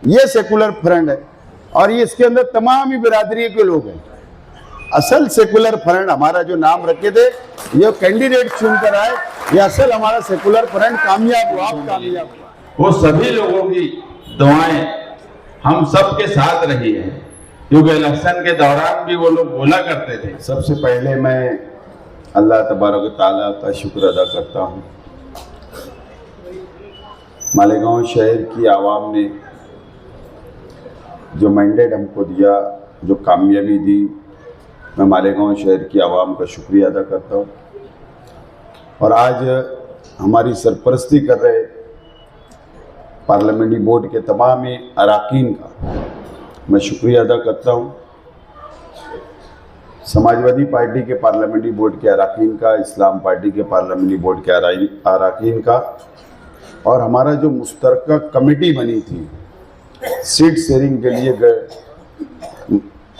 ये secular front है और ये इसके अंदर तमाम ही बिरादरी के लोग हैं। असल सेकुलर फ्रंट हमारा जो नाम रखे थे, ये कैंडिडेट चुनकर आए, ये असल हमारा सेकुलर फ्रंट कामयाब हुआ, कामयाब हुआ। वो सभी लोगों की दुआएं हम सब के साथ रही है, क्योंकि इलेक्शन के दौरान भी वो लोग बोला करते थे। सबसे पहले मैं अल्लाह तबारक ताला का शुक्र अदा करता हूँ। मालेगांव शहर की आवाम ने जो मैंडेट हमको दिया, जो कामयाबी दी, मैं मालेगांव शहर की आवाम का शुक्रिया अदा करता हूँ। और आज हमारी सरपरस्ती कर रहे पार्लियामेंट्री बोर्ड के तमाम ही अरकान का मैं शुक्रिया अदा करता हूँ। समाजवादी पार्टी के पार्लियामेंट्री बोर्ड के अरकान का, इस्लाम पार्टी के पार्लियामेंट्री बोर्ड के अरकान का, और हमारा जो मुश्तरका कमेटी बनी थी सीट शेयरिंग के लिए,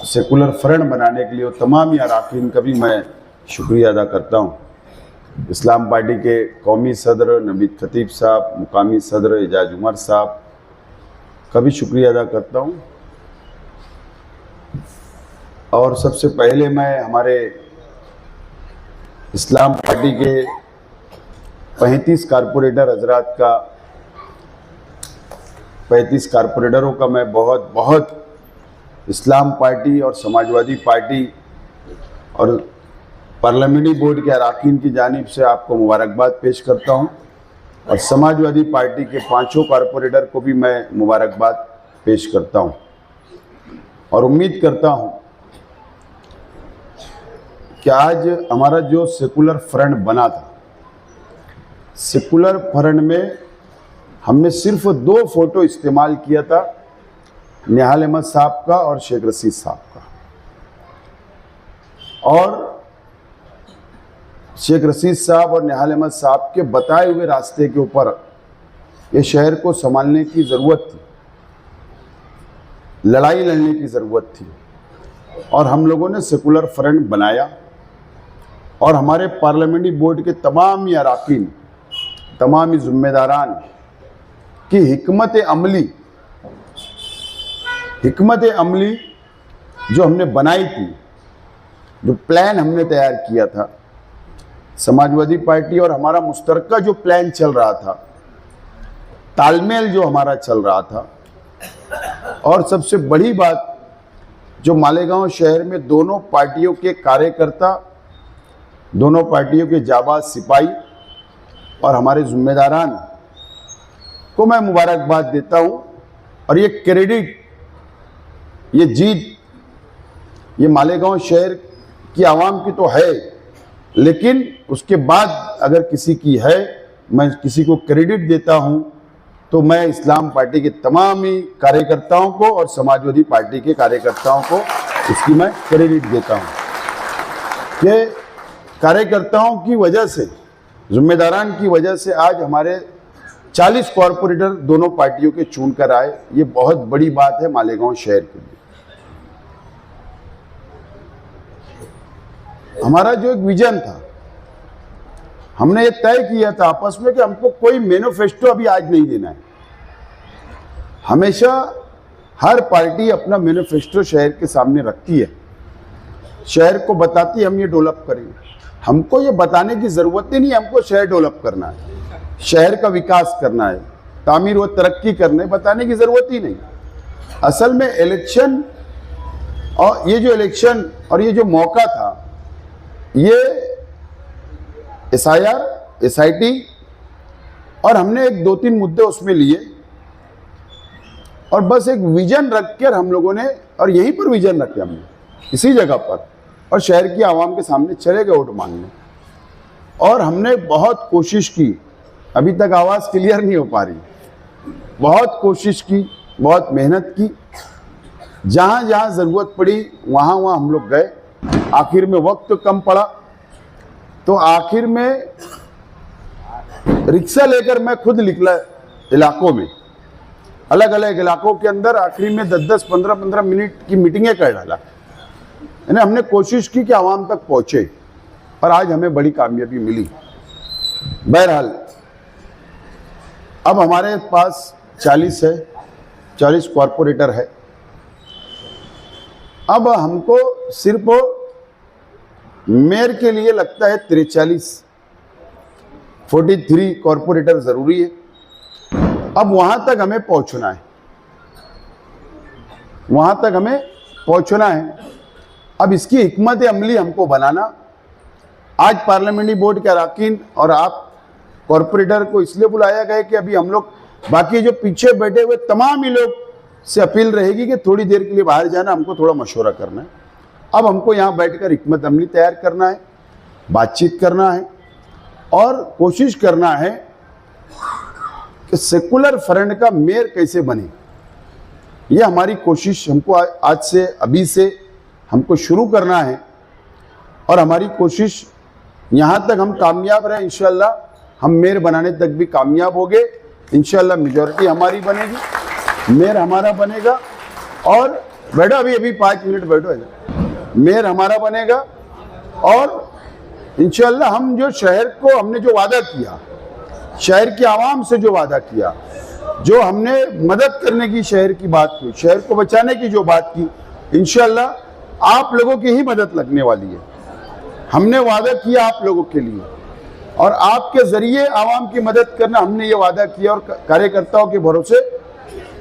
सेकुलर फ्रंट बनाने के लिए, वो तमाम ही अरकान का भी मैं शुक्रिया अदा करता हूँ। इस्लाम पार्टी के कौमी सदर नबीद खतीब साहब, मुकामी सदर एजाज उमर साहब का भी शुक्रिया अदा करता हूँ। और सबसे पहले मैं हमारे इस्लाम पार्टी के 35 कारपोरेटर हजरात का, 35 कारपोरेटरों का मैं बहुत बहुत इस्लाम पार्टी और समाजवादी पार्टी और पार्लियामेंट्री बोर्ड के अरकान की जानिब से आपको मुबारकबाद पेश करता हूं। और समाजवादी पार्टी के 5 कारपोरेटर को भी मैं मुबारकबाद पेश करता हूं। और उम्मीद करता हूं कि आज हमारा जो सेकुलर फ्रंट बना था, सेकुलर फ्रंट में हमने सिर्फ 2 फोटो इस्तेमाल किया था, निहाल अहमद साहब का और शेख रशीद साहब का। और शेख रशीद साहब और निहाल अहमद साहब के बताए हुए रास्ते के ऊपर ये शहर को संभालने की ज़रूरत थी, लड़ाई लड़ने की ज़रूरत थी। और हम लोगों ने सेकुलर फ्रंट बनाया और हमारे पार्लियामेंट्री बोर्ड के तमाम ही अरकान, तमाम ही ज़िम्मेदारान की हिकमत अमली जो हमने बनाई थी, जो प्लान हमने तैयार किया था, समाजवादी पार्टी और हमारा मुश्तरका जो प्लान चल रहा था, तालमेल जो हमारा चल रहा था। और सबसे बड़ी बात, जो मालेगांव शहर में दोनों पार्टियों के कार्यकर्ता, दोनों पार्टियों के जाबाज सिपाही और हमारे जिम्मेदारान को मैं मुबारकबाद देता हूं। और ये क्रेडिट, ये जीत, ये मालेगांव शहर की आवाम की तो है, लेकिन उसके बाद अगर किसी की है, मैं किसी को क्रेडिट देता हूं तो मैं इस्लाम पार्टी के तमाम ही कार्यकर्ताओं को और समाजवादी पार्टी के कार्यकर्ताओं को इसकी मैं क्रेडिट देता हूं कि कार्यकर्ताओं की वजह से, जिम्मेदारान की वजह से आज हमारे 40 कॉरपोरेटर दोनों पार्टियों के चुन कर आए। ये बहुत बड़ी बात है मालेगांव शहर के लिए। हमारा जो एक विजन था, हमने ये तय किया था आपस में कि हमको कोई मैनिफेस्टो अभी आज नहीं देना है। हमेशा हर पार्टी अपना मैनिफेस्टो शहर के सामने रखती है, शहर को बताती है हम ये डेवलप करेंगे। हमको ये बताने की ज़रूरत ही नहीं, हमको शहर डेवलप करना है, शहर का विकास करना है, तामीर व तरक्की करने, बताने की ज़रूरत ही नहीं। असल में इलेक्शन और ये जो इलेक्शन और ये जो मौका था, ये SIR, SIT और हमने एक 2-3 मुद्दे उसमें लिए और बस एक विजन रखकर हम लोगों ने, और यहीं पर विजन रखे हमने, इसी जगह पर, और शहर की आवाम के सामने चले गए वोट मांगने। और हमने बहुत कोशिश की, अभी तक आवाज़ क्लियर नहीं हो पा रही, बहुत कोशिश की, बहुत मेहनत की, जहाँ जहाँ ज़रूरत पड़ी वहाँ वहाँ हम लोग गए। आखिर में वक्त कम पड़ा तो आखिर में रिक्शा लेकर मैं खुद निकला इलाकों में, अलग अलग इलाकों के अंदर। आखिरी में 10-10, 15-15 मिनट की मीटिंगें कर डाला, यानी हमने कोशिश की कि आवाम तक पहुँचे, और आज हमें बड़ी कामयाबी मिली। बहरहाल अब हमारे पास 40 है, 40 कॉरपोरेटर है। अब हमको सिर्फ मेयर के लिए लगता है 43 कॉरपोरेटर ज़रूरी है। अब वहाँ तक हमें पहुँचना है, वहाँ तक हमें पहुँचना है। अब इसकी हिकमत अमली हमको बनाना। आज पार्लियामेंट्री बोर्ड के अरकान और आप कॉरपोरेटर को इसलिए बुलाया गया कि अभी हम लोग बाकी जो पीछे बैठे हुए तमाम ही लोग से अपील रहेगी कि थोड़ी देर के लिए बाहर जाना, हमको थोड़ा मशवरा करना है। अब हमको यहाँ बैठकर हिकमत अमली तैयार करना है, बातचीत करना है और कोशिश करना है कि सेकुलर फ्रंट का मेयर कैसे बने। ये हमारी कोशिश हमको आज से अभी से हमको शुरू करना है और हमारी कोशिश यहाँ तक हम कामयाब रहे इंशाअल्लाह, हम मेयर बनाने तक भी कामयाब हो गए इंशाअल्लाह। मेजॉरिटी हमारी बनेगी, मेयर हमारा बनेगा और बैठो अभी 5 मिनट बैठो, मेयर हमारा बनेगा और इंशाअल्लाह हम जो शहर को हमने जो वादा किया, शहर की आवाम से जो वादा किया, जो हमने मदद करने की शहर की बात की, शहर को बचाने की जो बात की, इंशाअल्लाह आप लोगों की ही मदद लगने वाली है। हमने वादा किया आप लोगों के लिए और आपके जरिए आवाम की मदद करना हमने ये वादा किया और कार्यकर्ताओं के भरोसे।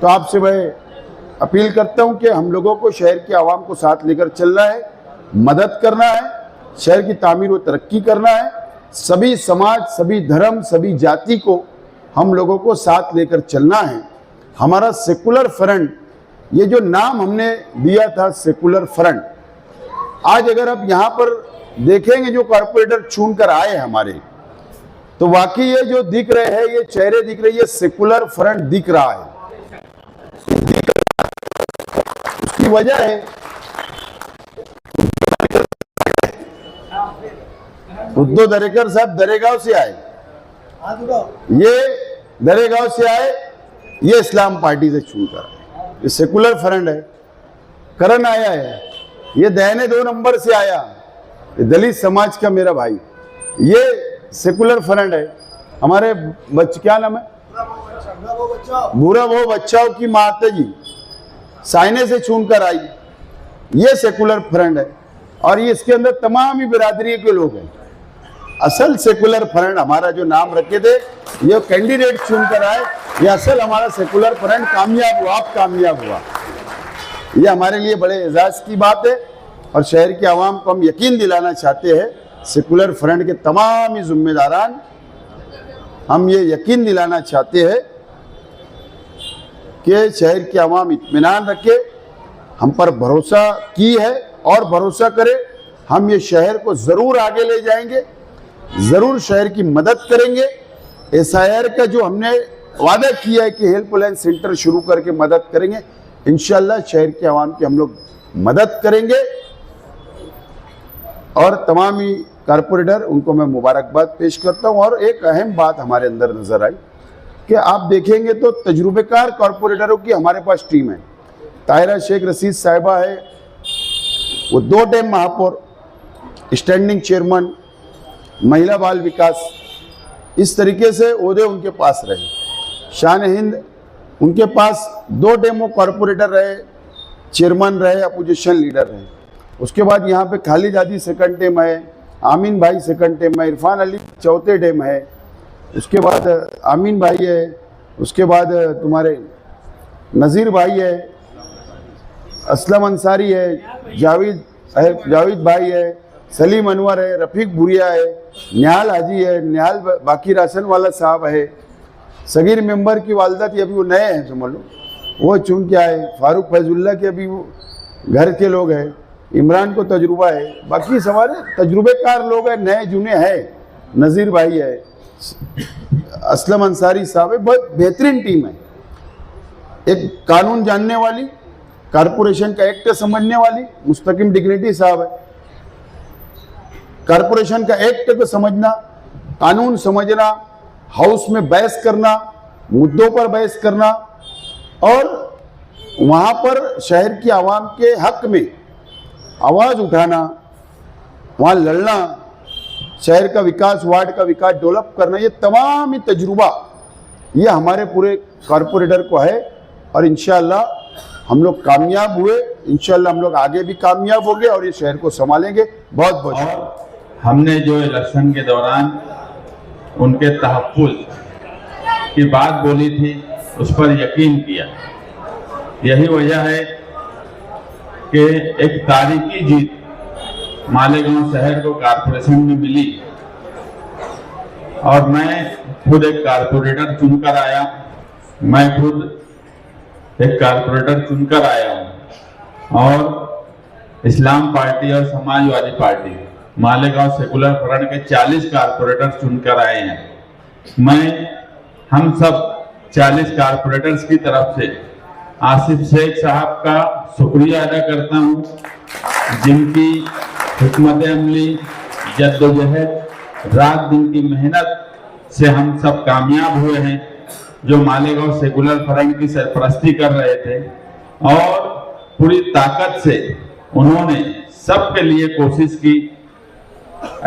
तो आपसे मैं अपील करता हूं कि हम लोगों को शहर की आवाम को साथ लेकर चलना है, मदद करना है, शहर की तामीर व तरक्की करना है। सभी समाज, सभी धर्म, सभी जाति को हम लोगों को साथ लेकर चलना है। हमारा सेकुलर फ्रंट, ये जो नाम हमने दिया था सेकुलर फ्रंट, आज अगर आप यहाँ पर देखेंगे जो कॉरपोरेटर चुन कर आए हमारे, तो वाकई ये जो दिख रहे हैं, ये चेहरे दिख रहे हैं, ये सेकुलर फ्रंट दिख रहा है। उसकी वजह है उद्धव दरेकर साहब दरेगांव से आए, ये दरेगांव से आए, ये इस्लाम पार्टी से चुनकर आए, ये सेकुलर फ्रंट है। करण आया है, ये दहने 2 नंबर से आया, ये दलित समाज का मेरा भाई, ये सेकुलर फ्रंट है। हमारे क्या नाम है, बुरा वो बच्चाओं की माता जी साइने से चुनकर आई, ये सेकुलर फ्रंट है और ये इसके अंदर तमाम ही बिरादरी के लोग हैं। असल सेकुलर फ्रंट हमारा जो नाम रखे थे, ये कैंडिडेट चुनकर आए, ये असल हमारा सेकुलर फ्रंट कामयाब हुआ, आप कामयाब हुआ। ये हमारे लिए बड़े एजाज की बात है और शहर की आवाम को हम यकीन दिलाना चाहते हैं, सेकुलर फ्रंट के तमाम ही जिम्मेदारान, हम ये यकीन दिलाना चाहते हैं कि शहर की आवाम इत्मीनान रखे, हम पर भरोसा की है और भरोसा करे। हम ये शहर को ज़रूर आगे ले जाएंगे, ज़रूर शहर की मदद करेंगे। SIR का जो हमने वादा किया है कि हेल्पलाइन सेंटर शुरू करके मदद करेंगे, इंशाअल्लाह शहर की आवाम की हम लोग मदद करेंगे। और तमाम ही कारपोरेटर, उनको मैं मुबारकबाद पेश करता हूँ। और एक अहम बात हमारे अंदर नज़र आई कि आप देखेंगे तो तजुर्बेकार कॉरपोरेटरों की हमारे पास टीम है। ताहिरा शेख रशीद साहिबा है, वो 2 टाइम महापौर, स्टैंडिंग चेयरमैन, महिला बाल विकास, इस तरीके से ओहदे उनके पास रहे। शान हिंद, उनके पास 2 टाइम वो कॉरपोरेटर रहे, चेयरमैन रहे, अपोजिशन लीडर रहे। उसके बाद यहाँ पे खालिद आदि 2nd टाइम है, आमीन भाई 2nd टाइम है, इरफान अली 4थे टाइम है, उसके बाद आमीन भाई है, उसके बाद तुम्हारे नज़ीर भाई है, असलम अंसारी है, जावेद भाई है, सलीम अनवर है, रफ़ीक भुरिया है, निहाल हाजी है, निहाल बाकी राशन वाला साहब है, सगीर मेंबर की वालदा थी, अभी वो नए हैं समझ लो, वो चुन के आए, फारूक फैजुल्ला के अभी वो घर के लोग हैं, इमरान को तजुर्बा है, बाकी हमारे तजुर्बेकार लोग हैं, नए जुने हैं, नज़ीर भाई है, असलम अंसारी साहब है। बहुत बेहतरीन टीम है, एक कानून जानने वाली, कारपोरेशन का एक्ट समझने वाली मुस्तकिम डिग्निटी साहब है। कारपोरेशन का एक्ट को समझना, कानून समझना, हाउस में बहस करना, मुद्दों पर बहस करना और वहाँ पर शहर की आवाम के हक में आवाज़ उठाना, वहाँ लड़ना, शहर का विकास, वार्ड का विकास डेवलप करना, ये तमाम ही तजुर्बा ये हमारे पूरे कॉरपोरेटर को है और इंशाअल्लाह हम लोग कामयाब हुए, इंशाअल्लाह हम लोग आगे भी कामयाब होंगे और ये शहर को संभालेंगे। बहुत बहुत और हमने जो इलेक्शन के दौरान उनके तहफ़्फ़ुज़ की बात बोली थी उस पर यकीन किया। यही वजह है कि एक तारीखी जीत मालेगांव शहर को कारपोरेशन में मिली और मैं खुद एक कारपोरेटर चुनकर आया। मैं खुद एक कारपोरेटर चुनकर आया हूँ और इस्लाम पार्टी और Samajwadi party Malegaon secular front के 40 कारपोरेटर चुनकर आए हैं। मैं हम सब 40 कारपोरेटर्स की तरफ से आसिफ शेख साहब का शुक्रिया अदा करता हूँ, जिनकी हिकमत अमली, जद्दोजहद, रात दिन की मेहनत से हम सब कामयाब हुए हैं। जो मालेगांव सेकुलर फ्रंट की सरपरस्ती कर रहे थे और पूरी ताकत से उन्होंने सबके लिए कोशिश की।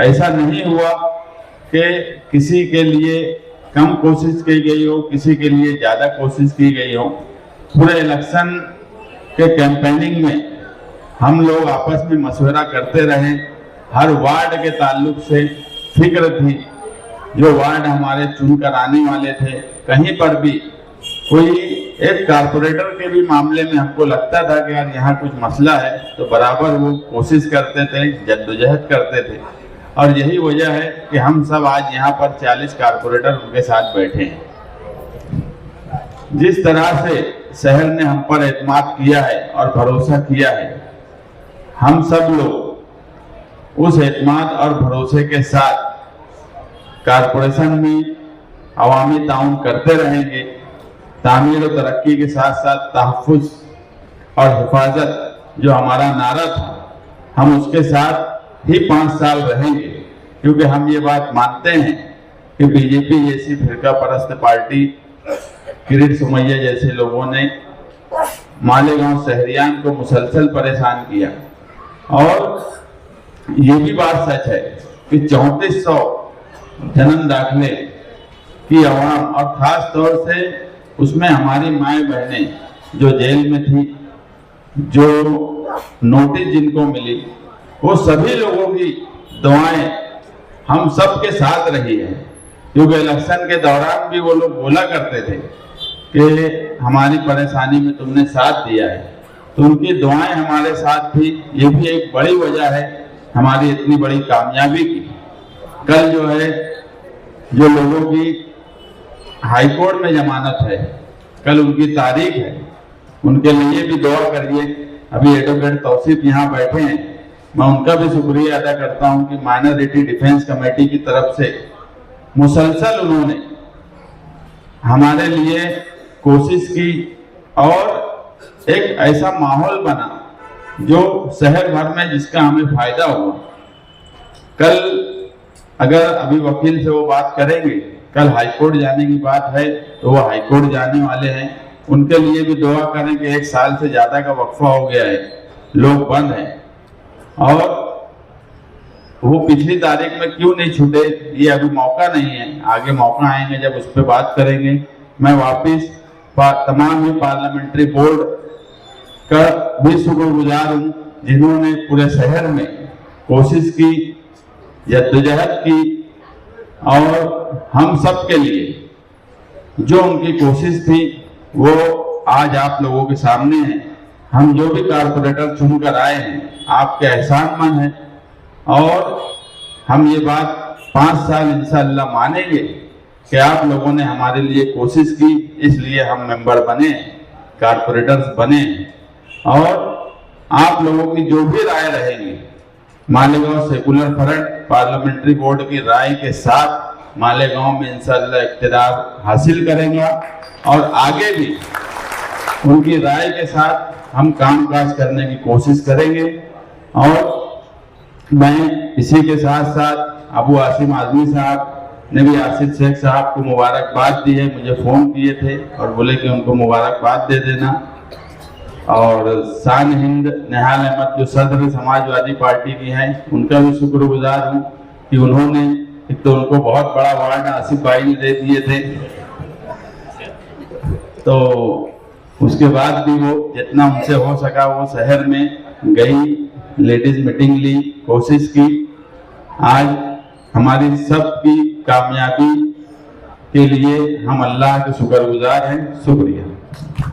ऐसा नहीं हुआ कि किसी के लिए कम कोशिश की गई हो, किसी के लिए ज़्यादा कोशिश की गई हो। पूरे इलेक्शन के कैंपेनिंग में हम लोग आपस में मशवरा करते रहे। हर वार्ड के ताल्लुक से फिक्र थी। जो वार्ड हमारे चुनकर आने वाले थे, कहीं पर भी कोई एक कारपोरेटर के भी मामले में हमको लगता था कि यार यहाँ कुछ मसला है, तो बराबर वो कोशिश करते थे, जद्दोजहद करते थे। और यही वजह है कि हम सब आज यहाँ पर 40 कारपोरेटर उनके साथ बैठे हैं। जिस तरह से शहर ने हम पर एतमाद किया है और भरोसा किया है, हम सब लोग उस एतमाद और भरोसे के साथ कारपोरेशन में अवामी ताउन करते रहेंगे। तामीर और तरक्की के साथ साथ तहफ़्फ़ुज़ और हिफाजत जो हमारा नारा था, हम उसके साथ ही 5 साल रहेंगे, क्योंकि हम ये बात मानते हैं कि बीजेपी जैसी फिरका परस्त पार्टी, किरीट सोमैया जैसे लोगों ने मालेगांव शहरियान को मुसलसल परेशान किया। और ये भी बात सच है कि 3400 जन्म दाखिले की आवाम और ख़ास तौर से उसमें हमारी माएँ बहनें जो जेल में थी, जो नोटिस जिनको मिली, वो सभी लोगों की दुआएं हम सब के साथ रही है। क्योंकि इलेक्शन के दौरान भी वो लोग बोला करते थे कि हमारी परेशानी में तुमने साथ दिया है, तो उनकी दुआएं हमारे साथ थी। ये भी एक बड़ी वजह है हमारी इतनी बड़ी कामयाबी की। कल जो है, जो लोगों की हाई कोर्ट में जमानत है, कल उनकी तारीख है, उनके लिए भी दुआ करिए। अभी एडवोकेट तौसीफ यहाँ बैठे हैं, मैं उनका भी शुक्रिया अदा करता हूँ कि माइनॉरिटी डिफेंस कमेटी की तरफ से मुसलसल उन्होंने हमारे लिए कोशिश की और एक ऐसा माहौल बना जो शहर भर में जिसका हमें फायदा हुआ। कल अगर अभी वकील से वो बात करेंगे, कल हाईकोर्ट जाने की बात है, तो वो हाईकोर्ट जाने वाले हैं। उनके लिए भी दुआ करें कि 1 साल से ज़्यादा का वक्फा हो गया है, लोग बंद हैं और वो पिछली तारीख में क्यों नहीं छूटे, ये अभी मौका नहीं है। आगे मौका आएंगे जब उस पर बात करेंगे। मैं वापस तमाम ही पार्लियामेंट्री बोर्ड का भी शुक्रगुजार हूँ, जिन्होंने पूरे शहर में कोशिश की, जद्दोजहद की और हम सब के लिए जो उनकी कोशिश थी वो आज आप लोगों के सामने है। हम जो भी कारपोरेटर चुनकर आए हैं, आपके एहसानमंद हैं और हम ये बात 5 साल इंशाअल्लाह मानेंगे कि आप लोगों ने हमारे लिए कोशिश की, इसलिए हम मेंबर बने, कारपोरेटर्स बने। और आप लोगों की जो भी राय रहेगी, Malegaon secular front parliamentary board की राय के साथ मालेगांव में इंशाअल्लाह इक़्तिदार हासिल करेंगे और आगे भी उनकी राय के साथ हम कामकाज करने की कोशिश करेंगे। और मैं इसी के साथ साथ अबू आसिम आज़मी साहब ने भी आसिफ शेख साहब को मुबारकबाद दी है। मुझे फ़ोन किए थे और बोले कि उनको मुबारकबाद दे देना। और शान हिंद निहाल अहमद जो सदर समाजवादी पार्टी की हैं, उनका भी शुक्रगुजार हूँ कि उन्होंने, एक तो उनको बहुत बड़ा वार्ड आसिफ भाई ने दे दिए थे, तो उसके बाद भी वो जितना उनसे हो सका वो शहर में गई, लेडीज मीटिंग ली, कोशिश की। आज हमारी सबकी कामयाबी के लिए हम अल्लाह के शुक्रगुजार हैं। शुक्रिया।